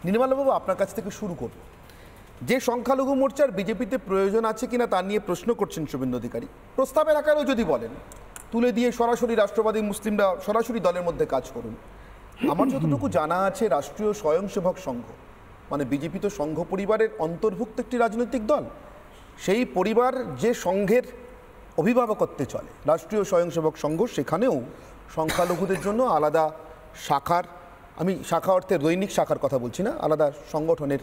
নির্মলবাবু, আপনার কাছ থেকে শুরু করব। যে সংখ্যালঘু মোর্চার বিজেপিতে প্রয়োজন আছে কিনা তা নিয়ে প্রশ্ন করছেন শুভেন্দু অধিকারী। প্রস্তাবের আকারেও যদি বলেন, তুলে দিয়ে সরাসরি রাষ্ট্রবাদী মুসলিমরা সরাসরি দলের মধ্যে কাজ করুন। আমার যতটুকু জানা আছে, রাষ্ট্রীয় স্বয়ংসেবক সংঘ মানে বিজেপি তো সংঘ পরিবারের অন্তর্ভুক্ত একটি রাজনৈতিক দল। সেই পরিবার যে সংঘের অভিভাবকত্বে চলে, রাষ্ট্রীয় স্বয়ংসেবক সংঘ, সেখানেও সংখ্যালঘুদের জন্য আলাদা শাখার, আমি শাখা অর্থে দৈনিক শাখার কথা বলছি না, আলাদা সংগঠনের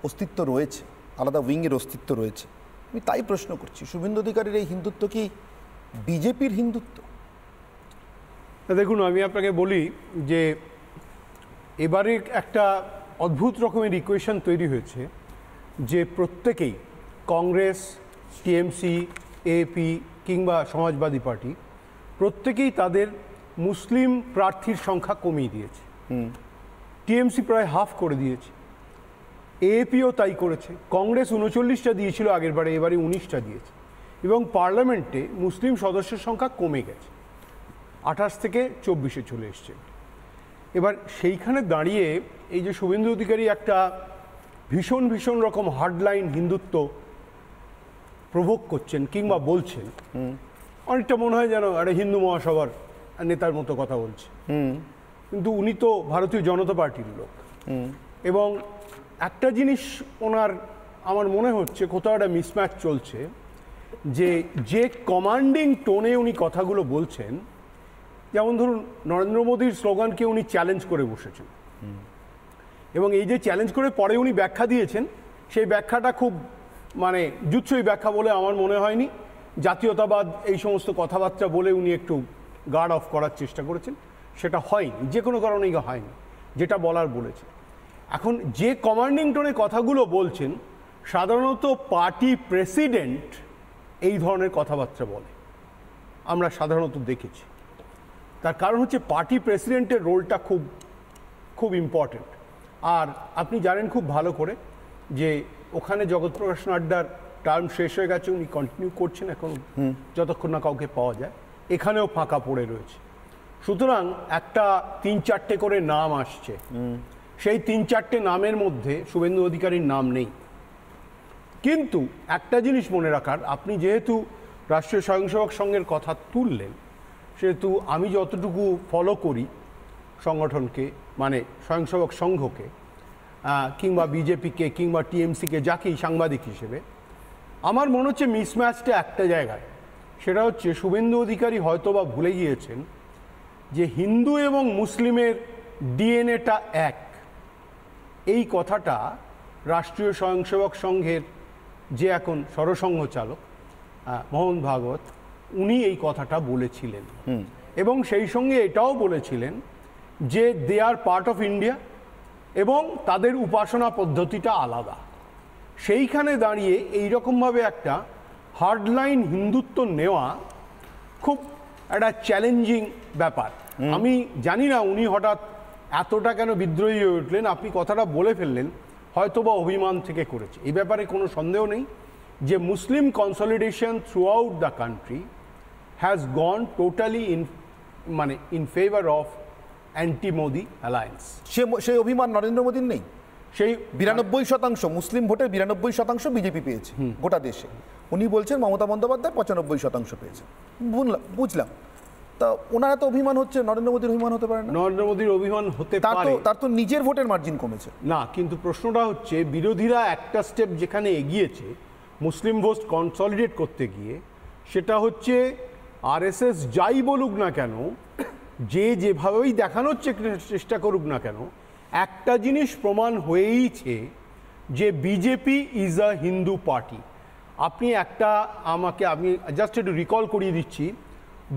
অস্তিত্ব রয়েছে, আলাদা উইংয়ের অস্তিত্ব রয়েছে। আমি তাই প্রশ্ন করছি, শুভেন্দু অধিকারীর এই হিন্দুত্ব কি বিজেপির হিন্দুত্ব? দেখুন, আমি আপনাকে বলি যে এবারে একটা অদ্ভুত রকমের ইকুয়েশন তৈরি হয়েছে যে প্রত্যেকেই, কংগ্রেস, টিএমসি, এপি কিংবা সমাজবাদী পার্টি, প্রত্যেকেই তাদের মুসলিম প্রার্থীর সংখ্যা কমিয়ে দিয়েছে। টিএমসি প্রায় হাফ করে দিয়েছে, এপিও তাই করেছে। কংগ্রেস 39টা দিয়েছিল আগের বারে, এবারে 19টা দিয়েছে। এবং পার্লামেন্টে মুসলিম সদস্যের সংখ্যা কমে গেছে, 28 থেকে 24-এ চলে এসছে। এবার সেইখানে দাঁড়িয়ে এই যে শুভেন্দু অধিকারী একটা ভীষণ ভীষণ রকম হার্ডলাইন হিন্দুত্ব প্রভোগ করছেন কিংবা বলছেন, অনেকটা মনে হয় যেন একটা হিন্দু মহাসভার নেতার মতো কথা বলছে। কিন্তু উনি তো ভারতীয় জনতা পার্টির লোক, এবং একটা জিনিস ওনার আমার মনে হচ্ছে কোথাও একটা মিসম্যাচ চলছে, যে কমান্ডিং টোনে উনি কথাগুলো বলছেন, যেমন ধরুন নরেন্দ্র মোদীর স্লোগানকে উনি চ্যালেঞ্জ করে বসেছেন, এবং এই যে চ্যালেঞ্জ করে পরে উনি ব্যাখ্যা দিয়েছেন, সেই ব্যাখ্যাটা খুব মানে জুৎসই ব্যাখ্যা বলে আমার মনে হয়নি। জাতীয়তাবাদ এই সমস্ত কথাবার্তা বলে উনি একটু গার্ড অফ করার চেষ্টা করেছেন, সেটা হয়নি, যে কোনো কারণেই হয়নি, যেটা বলার বলেছে। এখন যে কমান্ডিং টোনে কথাগুলো বলছেন, সাধারণত পার্টি প্রেসিডেন্ট এই ধরনের কথাবার্তা বলে, আমরা সাধারণত দেখেছি। তার কারণ হচ্ছে পার্টি প্রেসিডেন্টের রোলটা খুব খুব ইম্পর্টেন্ট। আর আপনি জানেন খুব ভালো করে যে ওখানে জগৎপ্রকাশ নাড্ডার টার্ম শেষ হয়ে গেছে, উনি কন্টিনিউ করছেন এখন যতক্ষণ না কাউকে পাওয়া যায়। এখানেও ফাঁকা পড়ে রয়েছে। সুতরাং একটা 3-4টে করে নাম আসছে, সেই 3-4টে নামের মধ্যে শুভেন্দু অধিকারীর নাম নেই। কিন্তু একটা জিনিস মনে রাখার, আপনি যেহেতু রাষ্ট্রীয় স্বয়ংসেবক সংঘের কথা তুললেন, সেহেতু আমি যতটুকু ফলো করি সংগঠনকে, মানে স্বয়ংসেবক সংঘকে কিংবা বিজেপিকে কিংবা টিএমসিকে, যাকেই সাংবাদিক হিসেবে, আমার মনে হচ্ছে মিসম্যাচটা একটা জায়গায়। সেটা হচ্ছে শুভেন্দু অধিকারী হয়তো বা ভুলে গিয়েছেন যে হিন্দু এবং মুসলিমের ডিএনএটা এক। এই কথাটা রাষ্ট্রীয় স্বয়ংসেবক সংঘের যে এখন সরসংঘ চালক মোহন ভাগবত, উনি এই কথাটা বলেছিলেন, এবং সেই সঙ্গে এটাও বলেছিলেন যে দে আর পার্ট অফ ইন্ডিয়া এবং তাদের উপাসনা পদ্ধতিটা আলাদা। সেইখানে দাঁড়িয়ে এইরকমভাবে একটা হার্ডলাইন হিন্দুত্ব নেওয়া খুব একটা চ্যালেঞ্জিং ব্যাপার। আমি জানি না উনি হঠাৎ এতটা কেন বিদ্রোহী হয়ে উঠলেন। আপনি কথাটা বলে ফেললেন, হয়তো বা অভিমান থেকে করেছে। এই ব্যাপারে কোনো সন্দেহ নেই যে Muslim consolidation throughout the country has gone totally in favour of anti Modi alliance. সেই অভিমান নরেন্দ্র মোদীর নেই। সেই 92% মুসলিম ভোটের 92% বিজেপি পেয়েছে গোটা দেশে। উনি বলছেন মমতা বন্দ্যোপাধ্যায় 95% পেয়েছে। বুঝলাম, তা ওনার এত অভিমান হচ্ছে, নরেন্দ্র মোদীর অভিমান হতে পারে না? নরেন্দ্র মোদীর অভিমান হতে পারে, তার তো নিজের ভোটের মার্জিন কমেছে না। কিন্তু প্রশ্নটা হচ্ছে বিরোধীরা একটা স্টেপ যেখানে এগিয়েছে মুসলিম ভোট কনসলিডেট করতে গিয়ে, সেটা হচ্ছে আরএসএস যাই বলুক না কেন, যেভাবেই দেখানোর চেষ্টা করুক না কেন, একটা জিনিস প্রমাণ হয়েইছে যে BJP is a Hindu party. আপনি আমি জাস্ট একটু রিকল করিয়ে দিচ্ছি,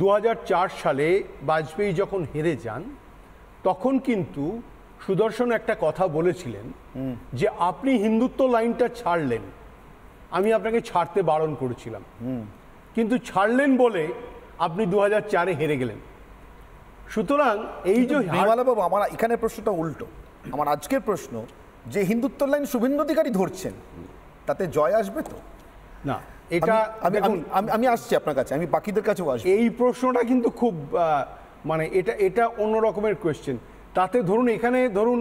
2004 সালে বাজপেয়ী যখন হেরে যান, তখন কিন্তু সুদর্শন একটা কথা বলেছিলেন যে আপনি হিন্দুত্ব লাইনটা ছাড়লেন, আমি আপনাকে ছাড়তে বারণ করেছিলাম, কিন্তু ছাড়লেন বলে আপনি 2004-এ হেরে গেলেন। সুতরাং এই যে বাবু, আমার এখানে প্রশ্নটা উল্টো। আমার আজকের প্রশ্ন, যে হিন্দুত্ব লাইন শুভেন্দু অধিকারী ধরছেন, তাতে জয় আসবে তো? না, এটা আমি আসছি আপনার কাছে, আমি বাকিদের কাছেও আসবো। এই প্রশ্নটা কিন্তু খুব এটা অন্য রকমের কোয়েশ্চেন। তাতে ধরুন এখানে ধরুন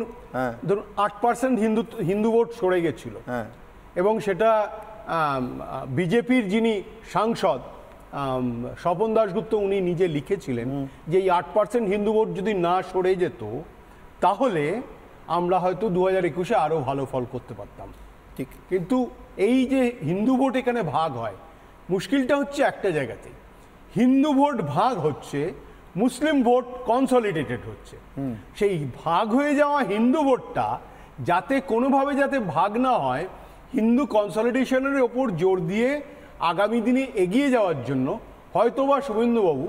8% হিন্দু ভোট সরে গেছিল, এবং সেটা বিজেপির যিনি সাংসদ স্বপন দাশগুপ্ত উনি নিজে লিখেছিলেন যে এই 8% হিন্দু ভোট যদি না সরে যেত তাহলে আমরা হয়তো 2021-এ আরও ভালো ফল করতে পারতাম। ঠিক, কিন্তু এই যে হিন্দু ভোট এখানে ভাগ হয়, মুশকিলটা হচ্ছে একটা জায়গাতে, হিন্দু ভোট ভাগ হচ্ছে, মুসলিম ভোট কনসলিডেটেড হচ্ছে। সেই ভাগ হয়ে যাওয়া হিন্দু ভোটটা যাতে কোনোভাবে যাতে ভাগ না হয়, হিন্দু কনসলিডেশনের ওপর জোর দিয়ে আগামী দিনে এগিয়ে যাওয়ার জন্য হয়তোবা শুভেন্দুবাবু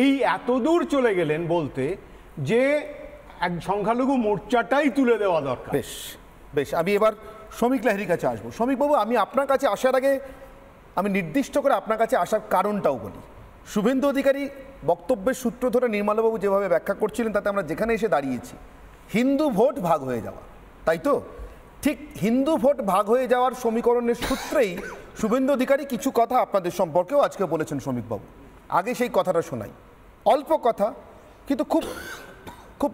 এই এত দূর চলে গেলেন বলতে যে এক সংখ্যালঘু মোর্চাটাই তুলে দেওয়া দরকার। বেশ বেশ, আমি এবার শ্রমিক লাহিড়ির কাছে আসবো। শ্রমিকবাবু, আমি আপনার কাছে আসার আগে আমি নির্দিষ্ট করে আপনার কাছে আসার কারণটাও বলি। শুভেন্দু অধিকারী বক্তব্যের সূত্র ধরে নির্মলবাবু যেভাবে ব্যাখ্যা করছিলেন তাতে আমরা যেখানে এসে দাঁড়িয়েছি, হিন্দু ভোট ভাগ হয়ে যাওয়া, তাই তো? ঠিক হিন্দু ভোট ভাগ হয়ে যাওয়ার সমীকরণের সূত্রেই শুভেন্দু অধিকারী কিছু কথা আপনাদের সম্পর্কেও আজকে বলেছেন শ্রমিকবাবু। আগে সেই কথাটা শোনাই, অল্প কথা কিন্তু খুব খুব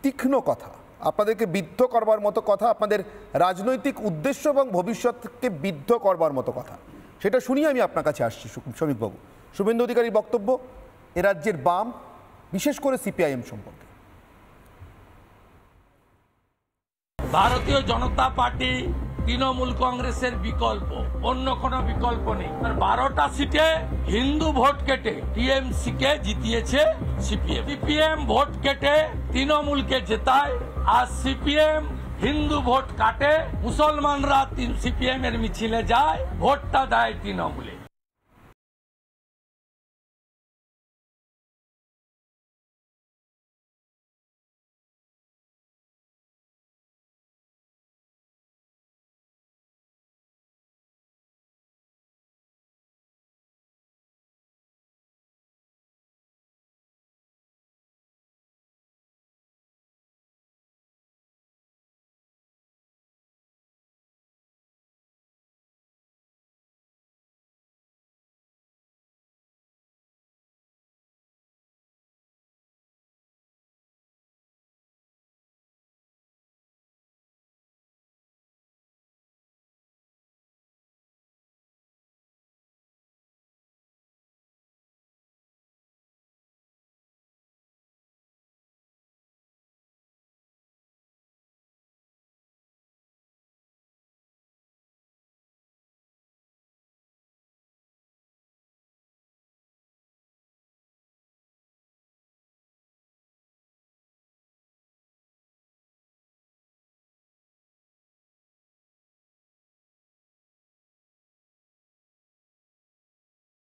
তীক্ষ্ণ কথা, আপনাদেরকে বিদ্ধ করবার মতো কথা, আপনাদের রাজনৈতিক উদ্দেশ্য এবং ভবিষ্যৎকে বিদ্ধ করবার মতো কথা, সেটা শুনিয়ে আমি আপনার কাছে আসছি শ্রমিকবাবু। শুভেন্দু অধিকারীর বক্তব্য এ রাজ্যের বাম, বিশেষ করে সিপিআইএম সম্পর্কে। ভারতীয় জনতা পার্টি তৃণমূল কংগ্রেসের বিকল্প, অন্য কোনো বিকল্প নেই। 12টা সিটে হিন্দু ভোট কেটে টিএমসি কে জিতিয়েছে সিপিএম। সিপিএম ভোট কেটে তৃণমূলকে জেতায়, আর সিপিএম হিন্দু ভোট কাটে, মুসলমানরা সিপিএম এর মিছিলে যায়, ভোটটা দেয় তৃণমূলে।